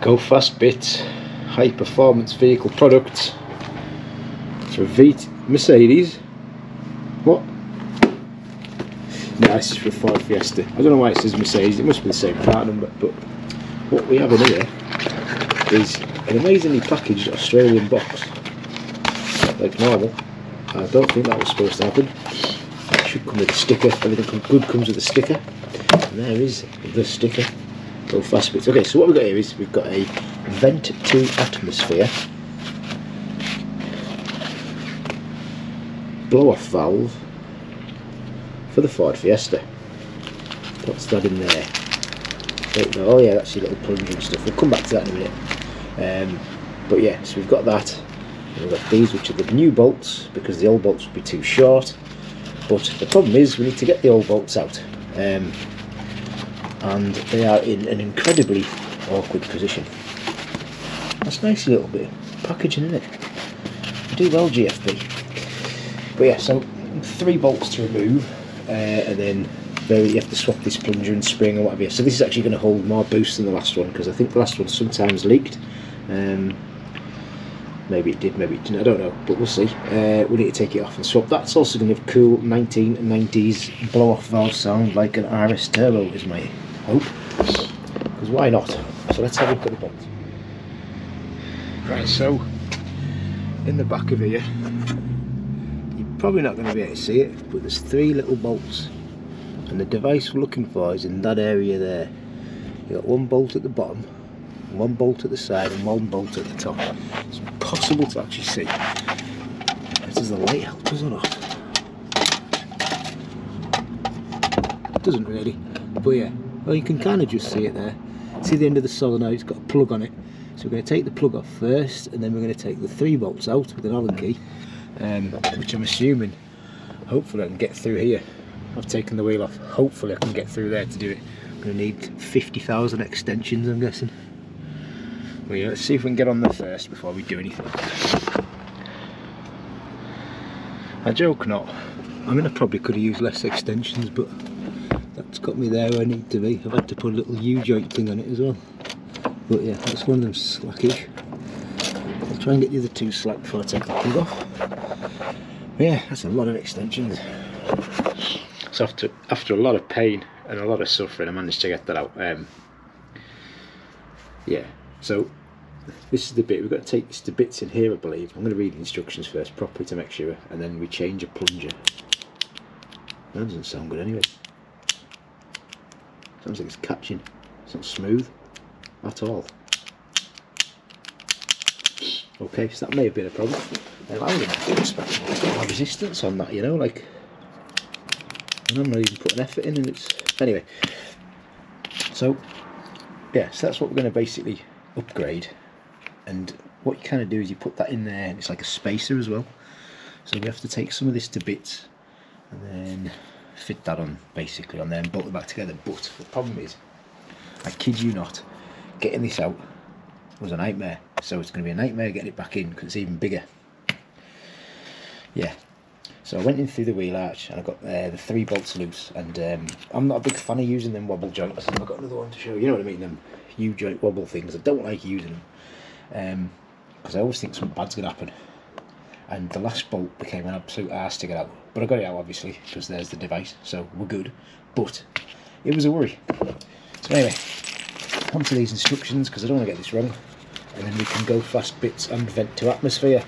Go Fast Bits, high performance vehicle products for Mercedes. What? No, this is for Ford Fiesta. I don't know why it says Mercedes, it must be the same part number, but what we have in here is an amazingly packaged Australian box. Like normal. I don't think that was supposed to happen. It should come with a sticker, everything good comes with a sticker. And there is the sticker. Go Fast Bits. Okay, so what we've got here is we've got a vent to atmosphere blow off valve for the Ford Fiesta. What's that in there? Oh yeah, that's your little plunger and stuff. We'll come back to that in a minute. But yeah, so we've got that. And we've got these, which are the new bolts, because the old bolts would be too short. But the problem is we need to get the old bolts out. And they are in an incredibly awkward position. That's a nice little bit of packaging, isn't it? You do well, GFB. But yeah, so 3 bolts to remove, and then you have to swap this plunger and spring or whatever. So this is actually going to hold more boost than the last one, because I think the last one sometimes leaked. Maybe it did, maybe it didn't, I don't know, but we'll see. We need to take it off and swap. That's also going to give cool 1990s blow-off valve sound like an RS turbo is my hope, because why not? So let's have a look at the bolts. Right, so in the back of here, you're probably not going to be able to see it, but there's 3 little bolts, and the device we're looking for is in that area there. You've got 1 bolt at the bottom, 1 bolt at the side, and 1 bolt at the top. It's impossible to actually see. Does the light help us or not? It doesn't really, but yeah. Well, you can kind of just see it there. See the end of the solenoid, it's got a plug on it. So we're going to take the plug off first, and then we're going to take the 3 bolts out with an Allen key, which I'm assuming, hopefully I can get through here. I've taken the wheel off, hopefully I can get through there to do it. I'm going to need 50,000 extensions, I'm guessing. Well, yeah, let's see if we can get on there first before we do anything. I joke not. I mean, I probably could have used less extensions, but that's got me there where I need to be. I've had to put a little U-joint thing on it as well. But yeah, that's one of them slackish. I'll try and get the other 2 slack before I take the plug off. But yeah, that's a lot of extensions. So after a lot of pain and a lot of suffering, I managed to get that out. Yeah, so this is the bit, we've got to take this to bits in here, I believe. I'm going to read the instructions first properly to make sure, and then we change a plunger. That doesn't sound good anyway. Sounds like it's catching. It's not smooth at all. Okay, so that may have been a problem. I would have expected more resistance on that, you know, like, and I'm not even putting effort in, and it's, anyway. So yeah, so that's what we're going to basically upgrade, and what you kind of do is you put that in there, and it's like a spacer as well. So we have to take some of this to bits and then fit that on, basically on there, and bolt it back together. But the problem is, I kid you not, getting this out was a nightmare. So it's going to be a nightmare getting it back in, because it's even bigger. Yeah, so I went in through the wheel arch and I got the 3 bolts loose, and I'm not a big fan of using them wobble joints. I've got another one to show you, know what I mean, them U-joint wobble things. I don't like using them, because I always think something bad's going to happen. And the last bolt became an absolute arse to get out, but I got it out obviously, because there's the device, so we're good. But it was a worry. So anyway, onto these instructions, because I don't want to get this wrong, and then we can go Fast Bits and vent to atmosphere.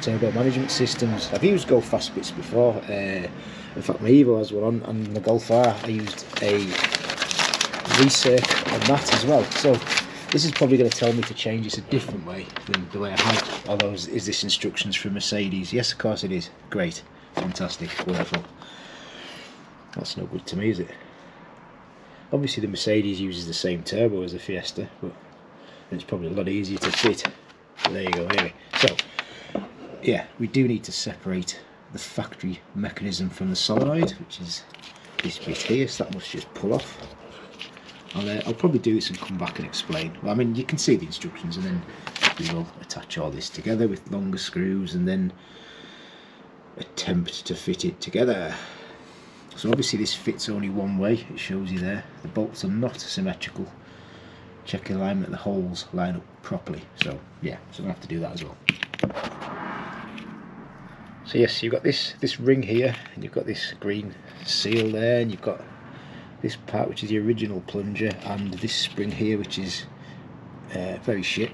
Turbo management systems. I've used Go Fast Bits before. In fact, my Evo has one on, and the Golf R, I used a recirc on that as well. So this is probably going to tell me to change this a different way than the way I had. Although, is this instructions from Mercedes? Yes, of course it is. Great, fantastic, wonderful. That's no good to me, is it? Obviously the Mercedes uses the same turbo as the Fiesta, but it's probably a lot easier to fit. But there you go. Anyway, so yeah, we do need to separate the factory mechanism from the solenoid, which is this bit here, so that must just pull off. I'll probably do this and come back and explain. Well, I mean, you can see the instructions, and then we will attach all this together with longer screws and then attempt to fit it together. So obviously this fits only one way, it shows you there. The bolts are not symmetrical, check the alignment, the holes line up properly. So yeah, so I'm going to have to do that as well. So yes, you've got this ring here, and you've got this green seal there, and you've got this part which is the original plunger, and this spring here which is very shit,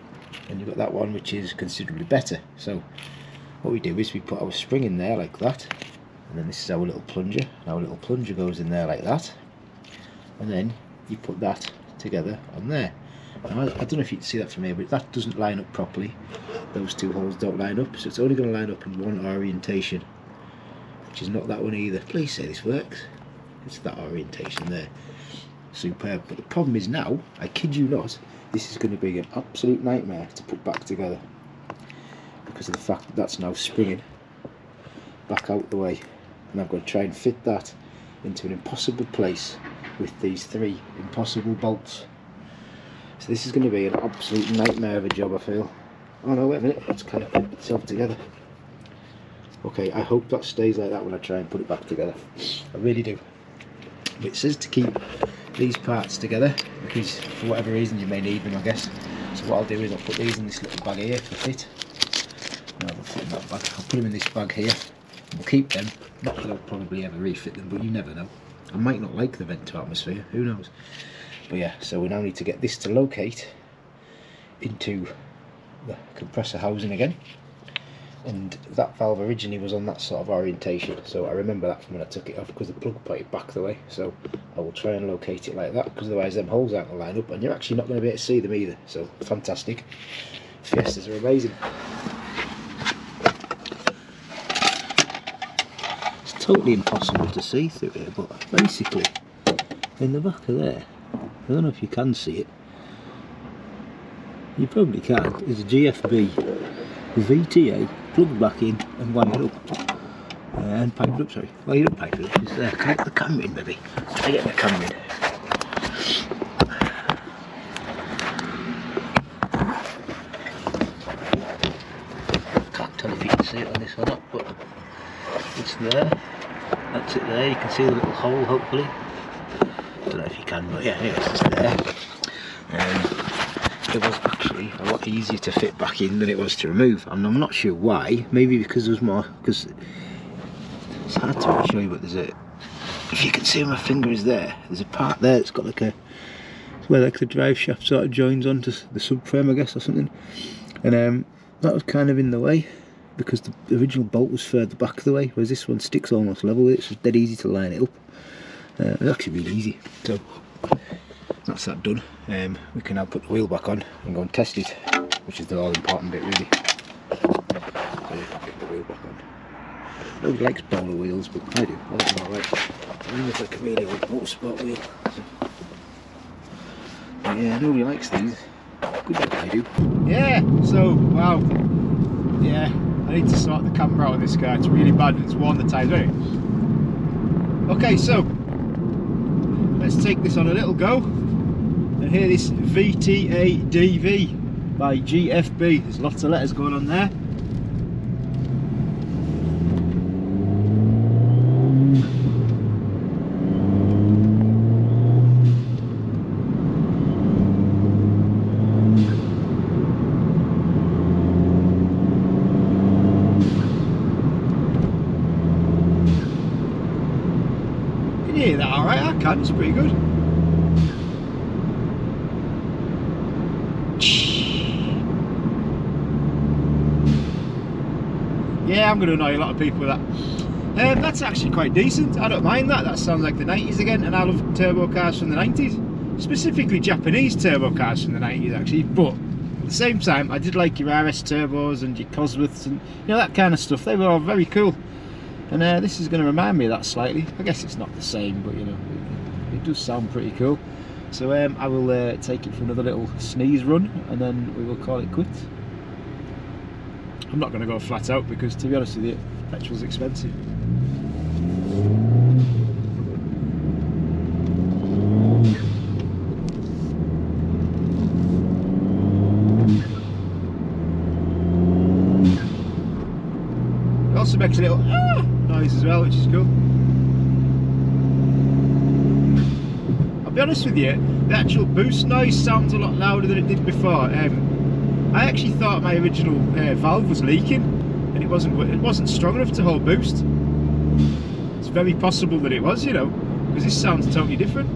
and you've got that one which is considerably better. So what we do is we put our spring in there like that, and then this is our little plunger. Our little plunger goes in there like that, and then you put that together on there. Now, I don't know if you can see that from here, but that doesn't line up properly. Those two holes don't line up, so it's only going to line up in one orientation, which is not that one either. Please say this works. It's that orientation there. Superb. But the problem is now, I kid you not, this is going to be an absolute nightmare to put back together, because of the fact that that's now springing back out the way, and I've got to try and fit that into an impossible place with these 3 impossible bolts. So this is going to be an absolute nightmare of a job, I feel. Oh no, wait a minute, that's kind of put itself together. Okay, I hope that stays like that when I try and put it back together. I really do. But it says to keep these parts together, because for whatever reason you may need them, I guess. So what I'll do is I'll put these in this little bag here for fit. No, they'll fit in that bag. I'll put them in this bag here. We'll keep them. Not that I'll probably ever refit them, but you never know. I might not like the vent to atmosphere, who knows. But yeah, so we now need to get this to locate into the compressor housing again. And that valve originally was on that sort of orientation, so I remember that from when I took it off, because the plug pointed back the way. So I will try and locate it like that, because otherwise them holes aren't going to line up, and you're actually not going to be able to see them either. So fantastic. Fiestas are amazing. It's totally impossible to see through here, but basically in the back of there, I don't know if you can see it, you probably can, there's a GFB VTA plugged back in and wired up, and piped up, sorry, wired up, piped up. Is there? Can I get the camera in, maybe? Can I get the camera in? Can't tell if you can see it on this or not, but it's there. That's it there, you can see the little hole hopefully. Don't know if you can, but yeah, anyway, it's there. It was actually a lot easier to fit back in than it was to remove, and I'm not sure why. Maybe because there was more, because it's hard to really show you, but there's a, if you can see where my finger is there, there's a part there that's got like a, it's where like the drive shaft sort of joins onto the subframe, I guess, or something, and that was kind of in the way, because the original bolt was further back the way, whereas this one sticks almost level with it, so it's dead easy to line it up. It's actually really easy, so that's that done. We can now put the wheel back on and go and test it, which is the all important bit really. So yeah, get the wheel back on. Nobody likes bowler wheels, but I do. I like them alright. Even if like a really old motorsport wheel. But yeah, nobody likes these. Good like I do. Yeah, so wow. Yeah, I need to sort the camera out of this car. It's really bad and it's worn the tyres. Okay, so let's take this on a little go and hear this VTA DV by GFB. There's lots of letters going on there. Can you hear that alright? I can, it's pretty good. Yeah, I'm going to annoy a lot of people with that. That's actually quite decent. I don't mind that. That sounds like the 90s again, and I love turbo cars from the 90s. Specifically Japanese turbo cars from the 90s actually, but at the same time I did like your RS turbos and your cosworths and you know, that kind of stuff. They were all very cool. And this is going to remind me of that slightly. I guess it's not the same, but you know, it does sound pretty cool. So I will take it for another little sneeze run and then we will call it quits. I'm not going to go flat out because, to be honest with you, petrol's expensive. It also makes a little noise as well, which is cool. I be honest with you, the actual boost noise sounds a lot louder than it did before. I actually thought my original valve was leaking, and it wasn't strong enough to hold boost. It's very possible that it was, you know, because this sounds totally different.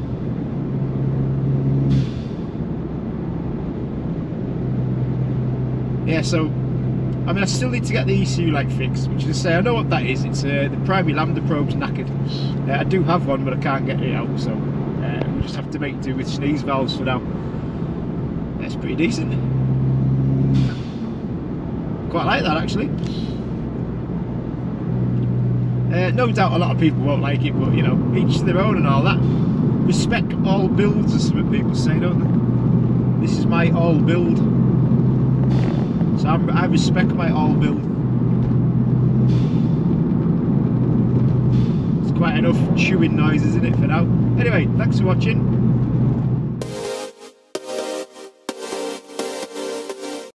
Yeah, so I mean, I still need to get the ECU light fixed, which is to say, I know what that is. It's the primary lambda probe's knackered. I do have one, but I can't get it out, so we'll just have to make do with sneeze valves for now. That's pretty decent. Quite like that, actually. No doubt a lot of people won't like it, but you know, each to their own and all that. Respect all builds, as some people say, don't they? This is my all build. So I respect my all build. It's quite enough chewing noise, isn't it, for now? Anyway, thanks for watching.